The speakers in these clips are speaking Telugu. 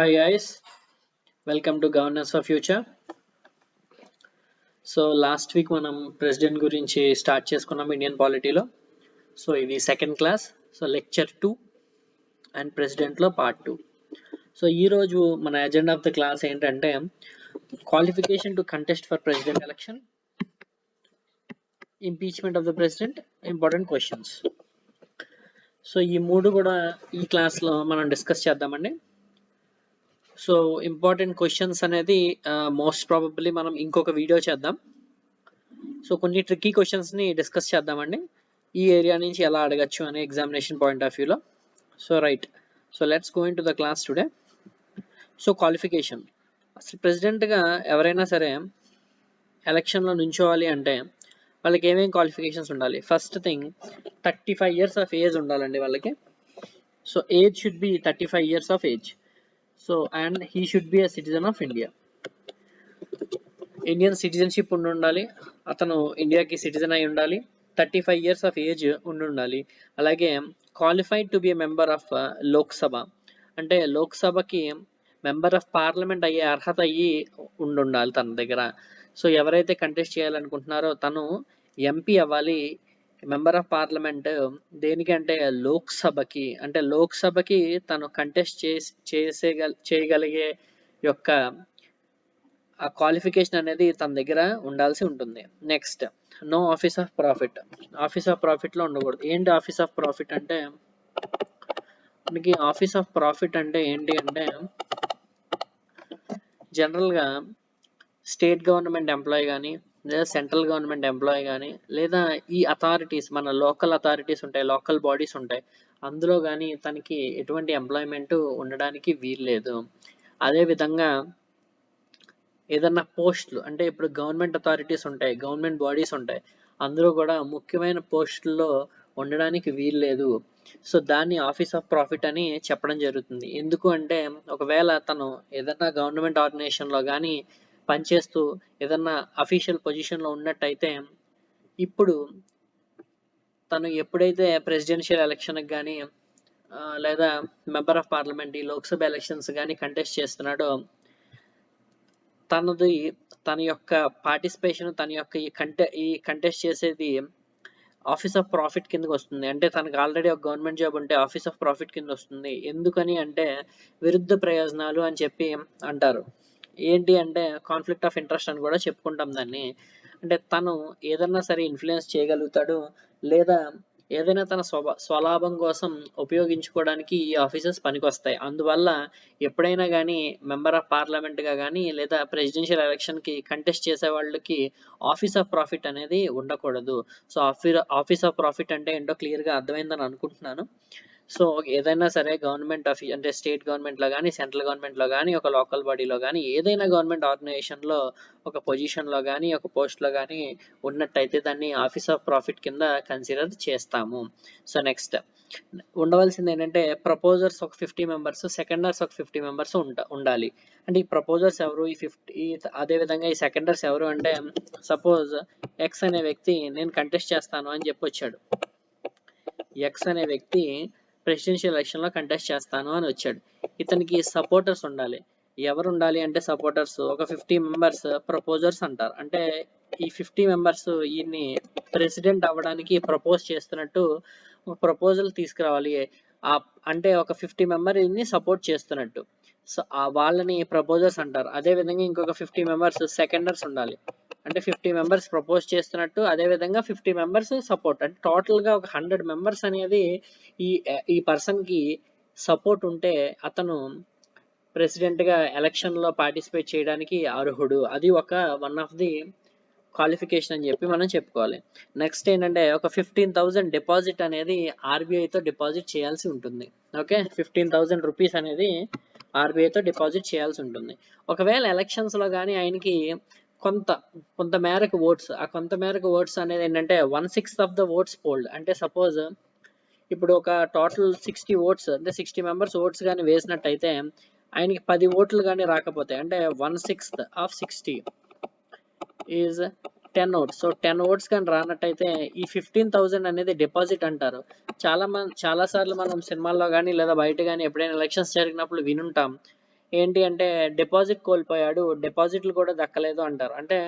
Hi guys, welcome to Governance for Future. So last week మనం ప్రెసిడెంట్ గురించి స్టార్ట్ చేసుకున్నాం ఇండియన్ పాలిటీలో. సో ఇది second class, so lecture 2 and ప్రెసిడెంట్లో పార్ట్ 2. సో ఈరోజు మన ఎజెండా ఆఫ్ ద క్లాస్ ఏంటంటే qualification to contest for president election, impeachment of the president, important questions. So ఈ మూడు కూడా ఈ క్లాస్లో మనం డిస్కస్ చేద్దామండి. సో ఇంపార్టెంట్ క్వశ్చన్స్ అనేది మోస్ట్ ప్రాబబ్లీ మనం ఇంకొక వీడియో చేద్దాం. సో కొన్ని ట్రిక్కీ క్వశ్చన్స్ని డిస్కస్ చేద్దామండి, ఈ ఏరియా నుంచి ఎలా అడగచ్చు అనే ఎగ్జామినేషన్ పాయింట్ ఆఫ్ వ్యూలో. So right, so let's go in to the class today. So qualification, అసలు ప్రెసిడెంట్గా ఎవరైనా సరే ఎలక్షన్లో నుంచోవాలి అంటే వాళ్ళకి ఏమేమి క్వాలిఫికేషన్స్ ఉండాలి? First thing 35 years of age ఉండాలండి వాళ్ళకి. So age should be 35 years of age. So and he should be a citizen of India. Indian citizenship ఉండాలి, అతను ఇండియాకి సిటిజన్ అయి ఉండాలి, 35 years ఆఫ్ ఏజ్ ఉండాలి. అలాగే qualified to be a member of Lok Sabha, అంటే లోక్సభకి మెంబర్ ఆఫ్ పార్లమెంట్ అయ్యే అర్హత అయ్యి ఉండాలి తన దగ్గర. సో ఎవరైతే కంటెస్ట్ చేయాలనుకుంటున్నారో తను ఎంపీ అవ్వాలి, మెంబర్ ఆఫ్ పార్లమెంట్. దేనికంటే లోక్సభకి, అంటే లోక్సభకి తను కంటెస్ట్ చేయగలిగే యొక్క ఆ క్వాలిఫికేషన్ అనేది తన దగ్గర ఉండాల్సి ఉంటుంది. Next, no office of profit. Office of ప్రాఫిట్లో ఉండకూడదు. ఏంటి ఆఫీస్ ఆఫ్ ప్రాఫిట్ అంటే? మనకి ఆఫీస్ ఆఫ్ ప్రాఫిట్ అంటే ఏంటి అంటే జనరల్గా స్టేట్ గవర్నమెంట్ ఎంప్లాయీ కానీ లేదా సెంట్రల్ గవర్నమెంట్ ఎంప్లాయీ కానీ లేదా ఈ అథారిటీస్, మన లోకల్ అథారిటీస్ ఉంటాయి, లోకల్ బాడీస్ ఉంటాయి, అందులో కానీ తనకి ఎటువంటి ఎంప్లాయ్మెంట్ ఉండడానికి వీల్లేదు. అదేవిధంగా ఏదన్నా పోస్టులు, అంటే ఇప్పుడు గవర్నమెంట్ అథారిటీస్ ఉంటాయి, గవర్నమెంట్ బాడీస్ ఉంటాయి, అందులో కూడా ముఖ్యమైన పోస్టుల్లో ఉండడానికి వీల్లేదు. సో దాన్ని ఆఫీస్ ఆఫ్ ప్రాఫిట్ అని చెప్పడం జరుగుతుంది. ఎందుకు అంటే ఒకవేళ తను ఏదన్నా గవర్నమెంట్ ఆర్గనైజేషన్లో కానీ పనిచేస్తూ ఏదన్నా అఫీషియల్ పొజిషన్లో ఉన్నట్టయితే, ఇప్పుడు తను ఎప్పుడైతే ప్రెసిడెన్షియల్ ఎలక్షన్కి కానీ లేదా మెంబర్ ఆఫ్ పార్లమెంట్, ఈ లోక్సభ ఎలక్షన్స్ కానీ కంటెస్ట్ చేస్తున్నాడో తన యొక్క పార్టిసిపేషన్, తన యొక్క ఈ కంటెస్ట్ చేసేది ఆఫీస్ ఆఫ్ ప్రాఫిట్ కిందకి వస్తుంది. అంటే తనకు ఆల్రెడీ ఒక గవర్నమెంట్ జాబ్ ఉంటే ఆఫీస్ ఆఫ్ ప్రాఫిట్ కింద వస్తుంది. ఎందుకని అంటే విరుద్ధ ప్రయోజనాలు అని చెప్పి అంటారు. ఏంటి అంటే కాన్ఫ్లిక్ట్ ఆఫ్ ఇంట్రెస్ట్ అని కూడా చెప్పుకుంటాం దాన్ని. అంటే తను ఏదన్నా సరే ఇన్ఫ్లుయెన్స్ చేయగలుగుతాడు, లేదా ఏదైనా తన స్వలాభం కోసం ఉపయోగించుకోవడానికి ఈ ఆఫీసెస్ పనికొస్తాయి. అందువల్ల ఎప్పుడైనా కానీ మెంబర్ ఆఫ్ పార్లమెంట్గా కానీ లేదా ప్రెసిడెన్షియల్ ఎలక్షన్కి కంటెస్ట్ చేసే వాళ్ళకి ఆఫీస్ ఆఫ్ ప్రాఫిట్ అనేది ఉండకూడదు. సో ఆఫీస్ ఆఫ్ ప్రాఫిట్ అంటే ఏంటో క్లియర్గా అర్థమైందని అనుకుంటున్నాను. సో ఏదైనా సరే గవర్నమెంట్ అంటే స్టేట్ గవర్నమెంట్లో కానీ సెంట్రల్ గవర్నమెంట్లో కానీ ఒక లోకల్ బాడీలో కానీ ఏదైనా గవర్నమెంట్ ఆర్గనైజేషన్లో ఒక పొజిషన్లో కానీ ఒక పోస్ట్లో కానీ ఉన్నట్టయితే దాన్ని ఆఫీస్ ఆఫ్ ప్రాఫిట్ కింద కన్సిడర్ చేస్తాము. సో నెక్స్ట్ ఉండవలసింది ఏంటంటే ప్రపోజర్స్ ఒక 50 members, సెకండర్స్ ఒక 50 members ఉండాలి. అంటే ఈ ప్రపోజర్స్ ఎవరు, అదేవిధంగా ఈ సెకండర్స్ ఎవరు అంటే సపోజ్ ఎక్స్ అనే వ్యక్తి నేను కంటెస్ట్ చేస్తాను అని చెప్పి వచ్చాడు. ఎక్స్ అనే వ్యక్తి ప్రెసిడెన్షియల్ ఎలక్షన్లో కంటెస్ట్ చేస్తాను అని వచ్చాడు. ఇతనికి సపోర్టర్స్ ఉండాలి. ఎవరు ఉండాలి అంటే సపోర్టర్స్ ఒక 50 members ప్రపోజర్స్ అంటారు. అంటే ఈ 50 members ఈయన్ని ప్రెసిడెంట్ అవ్వడానికి ప్రపోజ్ చేస్తున్నట్టు ఒక ప్రపోజల్ తీసుకురావాలి. అంటే ఒక 50 members ని సపోర్ట్ చేస్తున్నట్టు, సో వాళ్ళని ప్రపోజర్స్ అంటారు. అదేవిధంగా ఇంకొక 50 members సెకండర్స్ ఉండాలి. అంటే 50 members ప్రపోజ్ చేస్తున్నట్టు, అదేవిధంగా 50 members సపోర్ట్. అంటే టోటల్గా ఒక 100 members అనేది ఈ పర్సన్కి సపోర్ట్ ఉంటే అతను ప్రెసిడెంట్గా ఎలక్షన్లో పార్టిసిపేట్ చేయడానికి అర్హుడు. అది వన్ ఆఫ్ ది క్వాలిఫికేషన్ అని చెప్పి మనం చెప్పుకోవాలి. నెక్స్ట్ ఏంటంటే ఒక 15,000 డిపాజిట్ అనేది ఆర్బీఐతో డిపాజిట్ చేయాల్సి ఉంటుంది. ఓకే, 15,000 రూపీస్ అనేది ఆర్బీఐతో డిపాజిట్ చేయాల్సి ఉంటుంది. ఒకవేళ ఎలక్షన్స్లో కానీ ఆయనకి కొంత మేరకు ఓట్స్, ఆ కొంత మేరకు ఓట్స్ అనేది ఏంటంటే 1/6 ఆఫ్ ద ఓట్స్ పోల్డ్. అంటే సపోజ్ ఇప్పుడు ఒక టోటల్ 60 ఓట్స్, అంటే 60 members ఓట్స్ కానీ వేసినట్టయితే ఆయనకి 10 ఓట్లు కానీ రాకపోతే, అంటే 1/6 of 60 is 10 votes. So 10 votes కానీ రానట్టయితే ఈ 15,000 అనేది డిపాజిట్ అంటారు. చాలాసార్లు మనం సినిమాల్లో కానీ లేదా బయట కానీ ఎప్పుడైనా ఎలక్షన్స్ జరిగినప్పుడు వినుంటాం, ఏంటి అంటే డిపాజిట్ కోల్పోయాడు, డిపాజిట్లు కూడా దక్కలేదు అంటారు. అంటే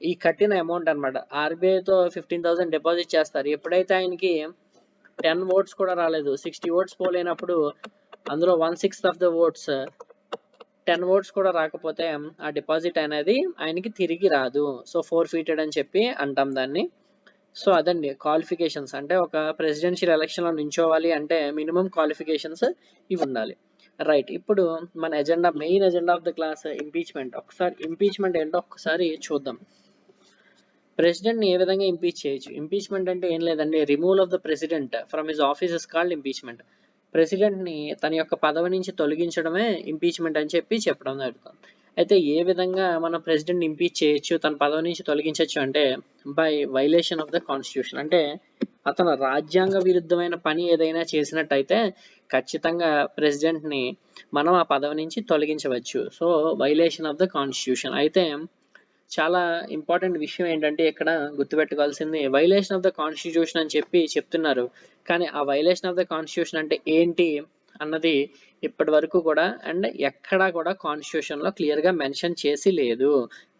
ఈ కట్టిన అమౌంట్ అనమాట. ఆర్బీఐతో 15,000 డిపాజిట్ చేస్తారు. ఎప్పుడైతే ఆయనకి 10 ఓట్స్ కూడా రాలేదు, 60 ఓట్స్ పోలేనప్పుడు అందులో 1/6 ఆఫ్ ద ఓట్స్ 10 ఓట్స్ కూడా రాకపోతే ఆ డిపాజిట్ అనేది ఆయనకి తిరిగి రాదు. సో ఫోర్ఫీటెడ్ అని చెప్పి అంటాం దాన్ని. సో అదండి క్వాలిఫికేషన్స్. అంటే ఒక ప్రెసిడెన్షియల్ ఎలక్షన్లో నించోవాలి అంటే మినిమం క్వాలిఫికేషన్స్ ఇవి ఉండాలి. రైట్, ఇప్పుడు మన agenda, main agenda of the class impeachment. ఒకసారి ఇంపీచ్మెంట్ ఏంటో ఒకసారి చూద్దాం. ప్రెసిడెంట్ని ఏ విధంగా ఇంపీచ్ చేయొచ్చు? ఇంపీచ్మెంట్ అంటే ఏం లేదండి, removal of the president from his office is called impeachment. ప్రెసిడెంట్ని తన యొక్క పదవి నుంచి తొలగించడమే ఇంపీచ్మెంట్ అని చెప్పి చెప్పడం జరుగుతుంది. అయితే ఏ విధంగా మనం ప్రెసిడెంట్ ఇంపీచ్ చేయొచ్చు, తన పదవి నుంచి తొలగించవచ్చు అంటే by violation of the constitution. అంటే అతను రాజ్యాంగ విరుద్ధమైన పని ఏదైనా చేసినట్టయితే ఖచ్చితంగా ప్రెసిడెంట్ని మనం ఆ పదవి నుంచి తొలగించవచ్చు. So violation of the constitution. అయితే చాలా ఇంపార్టెంట్ విషయం ఏంటంటే ఇక్కడ గుర్తుపెట్టుకోవాల్సింది వైలేషన్ ఆఫ్ ద కాన్స్టిట్యూషన్ అని చెప్పి చెప్తున్నారు, కానీ ఆ వైలేషన్ ఆఫ్ ద కాన్స్టిట్యూషన్ అంటే ఏంటి అన్నది ఇప్పటి వరకు కూడా అండ్ ఎక్కడా కూడా కాన్స్టిట్యూషన్ లో క్లియర్ గా మెన్షన్ చేసి లేదు.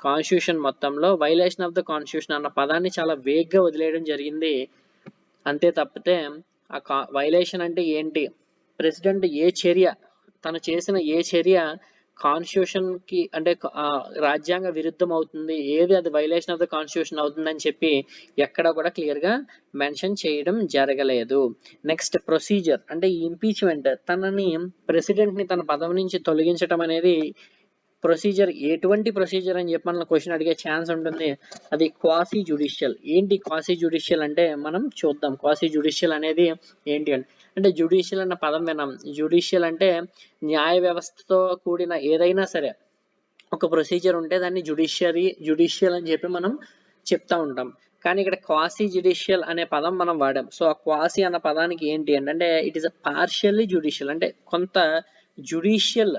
కాన్స్టిట్యూషన్ మొత్తంలో వైలేషన్ ఆఫ్ ద కాన్స్టిట్యూషన్ అన్న పదాన్ని చాలా వేగ్ గా వదిలేయడం జరిగింది. అంతే తప్పితే ఆ వైలేషన్ అంటే ఏంటి, ప్రెసిడెంట్ ఏ చర్య, తను చేసిన ఏ చర్య కాన్స్టిట్యూషన్ కి అంటే రాజ్యాంగ విరుద్ధం అవుతుంది, ఏది అది వైలేషన్ ఆఫ్ ద కాన్స్టిట్యూషన్ అవుతుందని చెప్పి ఎక్కడ కూడా క్లియర్ గా మెన్షన్ చేయడం జరగలేదు. Next procedure. అంటే ఈ ఇంపీచ్మెంట్, తనని ప్రెసిడెంట్ ని తన పదవి నుంచి తొలగించడం అనేది ప్రొసీజర్ ఎటువంటి ప్రొసీజర్ అని చెప్పి మన క్వశ్చన్ అడిగే ఛాన్స్ ఉంటుంది. అది క్వాసీ జ్యుడిషియల్. ఏంటి క్వాసీ జ్యుడిషియల్ అంటే మనం చూద్దాం. క్వాసీ జ్యుడిషియల్ అనేది ఏంటి అంటే జ్యుడిషియల్ అన్న పదం విన్నాం. జ్యుడిషియల్ అంటే న్యాయ వ్యవస్థతో కూడిన ఏదైనా సరే ఒక ప్రొసీజర్ ఉంటే దాన్ని జ్యుడిషియల్ అని చెప్పి మనం చెప్తా ఉంటాం. కానీ ఇక్కడ క్వాసీ జ్యుడిషియల్ అనే పదం మనం వాడాం. సో ఆ క్వాసీ అన్న పదానికి ఏంటి అంటే it is a partially judicial, అంటే కొంత జ్యుడిషియల్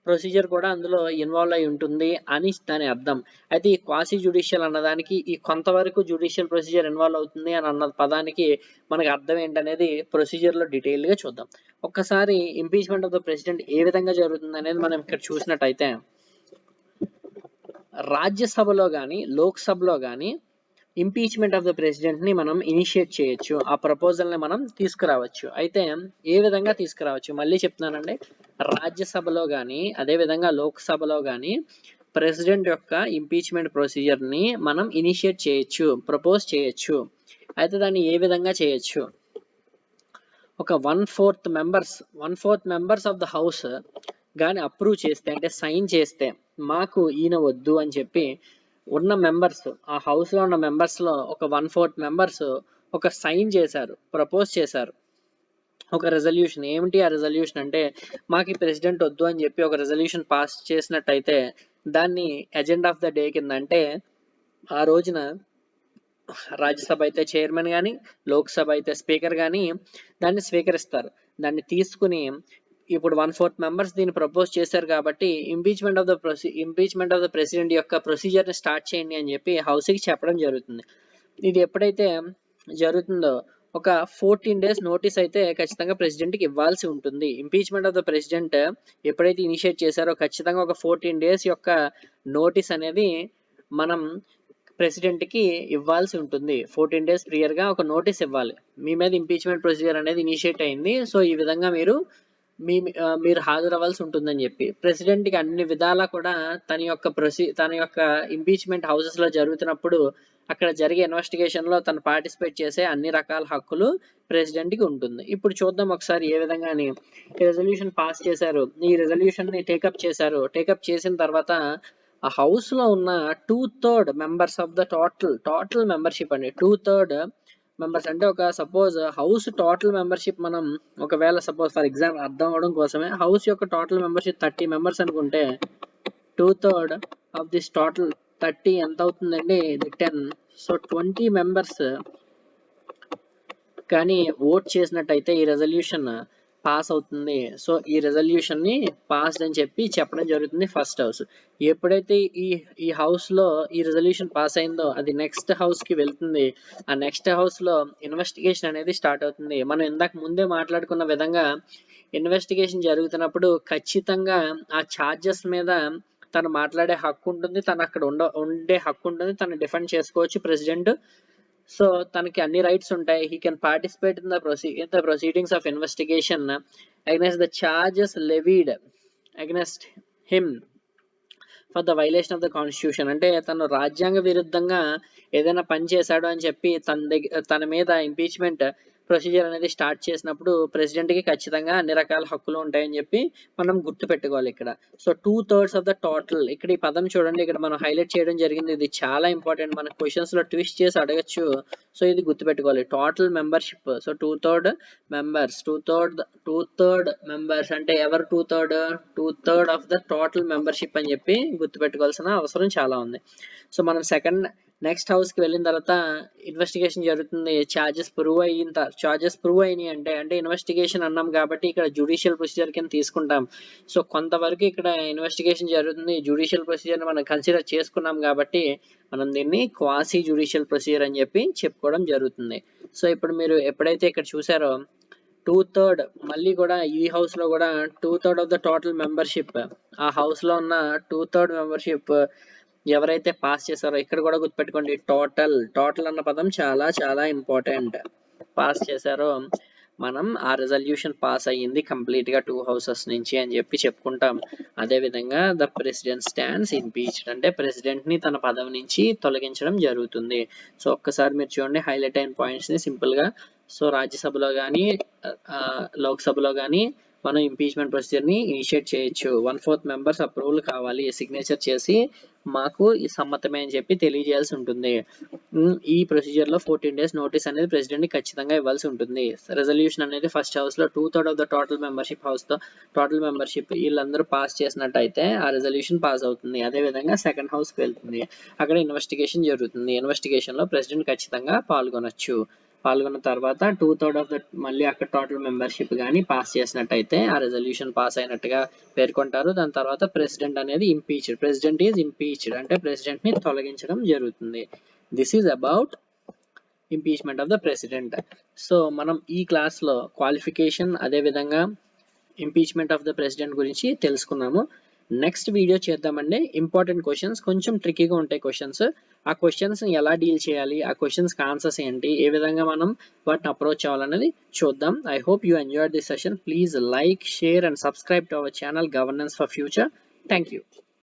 ప్రొసీజర్ కూడా అందులో ఇన్వాల్వ్ అయి ఉంటుంది అని దాని అర్థం. అయితే ఈ క్వాసీ జ్యుడిషియల్ అన్నదానికి ఈ కొంతవరకు జ్యుడిషియల్ ప్రొసీజర్ ఇన్వాల్వ్ అవుతుంది అని అన్న పదానికి మనకు అర్థం ఏంటనేది ప్రొసీజర్ లో డీటెయిల్ గా చూద్దాం. ఒక్కసారి ఇంపీచ్మెంట్ ఆఫ్ ద ప్రెసిడెంట్ ఏ విధంగా జరుగుతుంది అనేది మనం ఇక్కడ చూసినట్టయితే రాజ్యసభలో కానీ లోక్సభలో కానీ ఇంపీచ్మెంట్ ఆఫ్ ద ప్రెసిడెంట్ ని మనం ఇనిషియేట్ చేయొచ్చు, ఆ ప్రపోజల్ ని మనం తీసుకురావచ్చు. అయితే ఏ విధంగా తీసుకురావచ్చు మళ్ళీ చెప్తున్నానండి, రాజ్యసభలో కానీ అదే విధంగా లోక్సభలో కానీ ప్రెసిడెంట్ యొక్క ఇంపీచ్మెంట్ ప్రొసీజర్ ని మనం ఇనిషియేట్ చేయొచ్చు, ప్రపోజ్ చేయొచ్చు. అయితే దాన్ని ఏ విధంగా చేయొచ్చు, ఒక 1/4 మెంబర్స్ ఆఫ్ ద హౌస్ కానీ అప్రూవ్ చేస్తే, అంటే సైన్ చేస్తే మాకు ఈయన వద్దు అని చెప్పి ఉన్న మెంబర్స్, ఆ హౌస్ లో ఉన్న మెంబర్స్ లో ఒక 1/4 మెంబర్స్ ఒక సైన్ చేశారు, ప్రపోజ్ చేశారు ఒక రెజల్యూషన్. ఏమిటి ఆ రెజల్యూషన్ అంటే మాకు ఈ ప్రెసిడెంట్ వద్దు అని చెప్పి ఒక రెజల్యూషన్ పాస్ చేసినట్టయితే దాన్ని ఎజెండా ఆఫ్ ద డే కింద, అంటే ఆ రోజున రాజ్యసభ అయితే చైర్మన్ కానీ లోక్సభ అయితే స్పీకర్ కానీ దాన్ని స్వీకరిస్తారు. దాన్ని తీసుకుని ఇప్పుడు 1/4 మెంబర్స్ దీన్ని ప్రపోజ్ చేశారు కాబట్టి ఇంపీచ్మెంట్ ఆఫ్ ద ప్రెసిడెంట్ యొక్క ప్రొసీజర్ ని స్టార్ట్ చేయండి అని చెప్పి హౌస్ కి చెప్పడం జరుగుతుంది. ఇది ఎప్పుడైతే జరుగుతుందో ఒక 14 days నోటీస్ అయితే ఖచ్చితంగా ప్రెసిడెంట్ కి ఇవ్వాల్సి ఉంటుంది. ఇంపీచ్మెంట్ ఆఫ్ ద ప్రెసిడెంట్ ఎప్పుడైతే ఇనిషియేట్ చేశారో ఖచ్చితంగా ఒక 14 days యొక్క నోటీస్ అనేది మనం ప్రెసిడెంట్ కి ఇవ్వాల్సి ఉంటుంది. 14 days ప్రియర్ గా ఒక నోటీస్ ఇవ్వాలి, మీ మీద ఇంపీచ్మెంట్ ప్రొసీజర్ అనేది ఇనిషియేట్ అయింది, సో ఈ విధంగా మీరు హాజరవ్వాల్సి ఉంటుందని చెప్పి ప్రెసిడెంట్ కి అన్ని విధాలా కూడా తన యొక్క ఇంపీచ్మెంట్ హౌసెస్ లో జరుగుతున్నప్పుడు అక్కడ జరిగే ఇన్వెస్టిగేషన్ లో తను పార్టిసిపేట్ చేసే అన్ని రకాల హక్కులు ప్రెసిడెంట్ కి ఉంటుంది. ఇప్పుడు చూద్దాం ఒకసారి ఏ విధంగా రెజల్యూషన్ పాస్ చేశారు. ఈ రెజల్యూషన్ ని టేకప్ చేసిన తర్వాత ఆ హౌస్ లో ఉన్న 2/3 members of the total membership అండి. 2/3 మెంబర్స్ అంటే ఒక సపోజ్ హౌస్ టోటల్ మెంబర్షిప్ మనం ఒకవేళ సపోజ్ ఫర్ ఎగ్జాంపుల్ అర్థం అవడం కోసమే హౌస్ యొక్క టోటల్ మెంబర్షిప్ 30 మెంబర్స్ అనుకుంటే 2/3 ఆఫ్ దిస్ టోటల్ 30 ఎంత అవుతుందండి, 10. సో 20 మెంబర్స్ కానీ ఓట్ చేసినట్టయితే ఈ రెజల్యూషన్ పాస్ అవుతుంది. సో ఈ రెజల్యూషన్ ని పాస్డ్ అని చెప్పి చెప్పడం జరుగుతుంది ఫస్ట్ హౌస్. ఎప్పుడైతే ఈ హౌస్ లో ఈ రెజల్యూషన్ పాస్ అయిందో అది నెక్స్ట్ హౌస్ కి వెళ్తుంది. ఆ నెక్స్ట్ హౌస్ లో ఇన్వెస్టిగేషన్ అనేది స్టార్ట్ అవుతుంది. మనం ఇందాక ముందే మాట్లాడుకున్న విధంగా ఇన్వెస్టిగేషన్ జరుగుతున్నప్పుడు ఖచ్చితంగా ఆ ఛార్జెస్ మీద తను మాట్లాడే హక్కు ఉంటుంది, తను అక్కడ ఉండే హక్కు ఉంటుంది, తను డిఫెండ్ చేసుకోవచ్చు ప్రెసిడెంట్. సో తనకి అన్ని రైట్స్ ఉంటాయి. He can participate in the proceedings of investigation against the charges levied against him for the violation of the constitution. అంటే తను రాజ్యాంగ విరుద్ధంగా ఏదైనా పని చేశాడు అని చెప్పి తన మీద ఇంపీచ్మెంట్ ప్రొసీజర్ అనేది స్టార్ట్ చేసినప్పుడు ప్రెసిడెంట్ కి ఖచ్చితంగా అన్ని రకాల హక్కులు ఉంటాయని చెప్పి మనం గుర్తు పెట్టుకోవాలి ఇక్కడ. సో 2/3 ఆఫ్ ద టోటల్, ఇక్కడ ఈ పదం చూడండి, ఇక్కడ మనం హైలైట్ చేయడం జరిగింది. ఇది చాలా ఇంపార్టెంట్, మన క్వశ్చన్స్ లో ట్విస్ట్ చేసి అడగచ్చు. సో ఇది గుర్తు పెట్టుకోవాలి. Total membership, so 2/3 members, 2/3 members అంటే ఎవరు 2/3 ఆఫ్ ద టోటల్ మెంబర్షిప్ అని చెప్పి గుర్తు పెట్టుకోవాల్సిన అవసరం చాలా ఉంది. సో మనం నెక్స్ట్ హౌస్ కి వెళ్ళిన తర్వాత ఇన్వెస్టిగేషన్ జరుగుతుంది. చార్జెస్ ప్రూవ్ అయినాయి అంటే ఇన్వెస్టిగేషన్ అన్నాం కాబట్టి ఇక్కడ జ్యుడిషియల్ ప్రొసీజర్ కింద తీసుకుంటాం. సో కొంతవరకు ఇక్కడ ఇన్వెస్టిగేషన్ జరుగుతుంది, జ్యుడిషియల్ ప్రొసీజర్ మనం కన్సిడర్ చేసుకున్నాం కాబట్టి మనం దీన్ని క్వాసీ జ్యుడిషియల్ ప్రొసీజర్ అని చెప్పి చెప్పుకోవడం జరుగుతుంది. సో ఇప్పుడు మీరు ఎప్పుడైతే ఇక్కడ చూసారో 2/3, మళ్ళీ కూడా ఈ హౌస్ లో కూడా 2/3 ఆఫ్ ద టోటల్ మెంబర్షిప్, ఆ హౌస్ లో ఉన్న 2/3 మెంబర్షిప్ ఎవరైతే పాస్ చేశారో, ఇక్కడ కూడా గుర్తుపెట్టుకోండి టోటల్ అన్న పదం చాలా చాలా ఇంపార్టెంట్. పాస్ చేశారో మనం ఆ రెజల్యూషన్ పాస్ అయ్యింది కంప్లీట్ గా 2 హౌసెస్ నుంచి అని చెప్పి చెప్పుకుంటాం. అదే విధంగా ద ప్రెసిడెంట్ స్టాండ్స్ ఇంపీచ్డ్ అంటే ప్రెసిడెంట్ ని తన పదవి నుంచి తొలగించడం జరుగుతుంది. సో ఒక్కసారి మీరు చూడండి హైలైట్ అయిన పాయింట్స్ ని సింపుల్ గా. సో రాజ్యసభలో కానీ లోక్సభలో కానీ మనం ఇంపీచ్మెంట్ ప్రొసీజర్ ని ఇనిషియేట్ చేయొచ్చు. 1/4 మెంబర్స్ అప్రూవల్ కావాలి, సిగ్నేచర్ చేసి మాకు ఈ సమ్మతమే అని చెప్పి తెలియజేయాల్సి ఉంటుంది. ఈ ప్రొసీజర్ లో 14 days నోటీస్ అనేది ప్రెసిడెంట్ ని ఖచ్చితంగా ఇవ్వాల్సి ఉంటుంది. రెజల్యూషన్ అనేది ఫస్ట్ హౌస్ లో 2/3 ఆఫ్ ద టోటల్ మెంబర్షిప్ వీళ్ళందరూ పాస్ చేసినట్టయితే ఆ రెజల్యూషన్ పాస్ అవుతుంది. అదే విధంగా సెకండ్ హౌస్ కి వెళ్తుంది, అక్కడ ఇన్వెస్టిగేషన్ జరుగుతుంది. ఇన్వెస్టిగేషన్ లో ప్రెసిడెంట్ ఖచ్చితంగా పాల్గొన్న తర్వాత 2/3 ఆఫ్ ద మళ్ళీ అక్కడ టోటల్ మెంబర్షిప్ కానీ పాస్ చేసినట్టయితే ఆ రెజల్యూషన్ పాస్ అయినట్టుగా పేర్కొంటారు. దాని తర్వాత ప్రెసిడెంట్ అనేది ప్రెసిడెంట్ ఈజ్ ఇంపీచ్డ్ అంటే ప్రెసిడెంట్ ని తొలగించడం జరుగుతుంది. This is about impeachment of the president. So మనం ఈ క్లాస్ లో క్వాలిఫికేషన్ అదే విధంగా ఇంపీచ్మెంట్ ఆఫ్ ద ప్రెసిడెంట్ గురించి తెలుసుకున్నాము. నెక్స్ట్ వీడియో చేద్దామండి. ఇంపార్టెంట్ క్వశ్చన్స్, కొంచెం ట్రికీగా ఉంటాయి క్వశ్చన్స్. ఆ క్వశ్చన్స్ ఎలా డీల్ చేయాలి, ఆ క్వశ్చన్స్ ఆన్సర్స్ ఏంటి, ఏ విధంగా మనం వాటిని అప్రోచ్ అవ్వాలనేది చూద్దాం. I hope you enjoyed this session. Please like, share and subscribe to our channel governance for future. Thank you.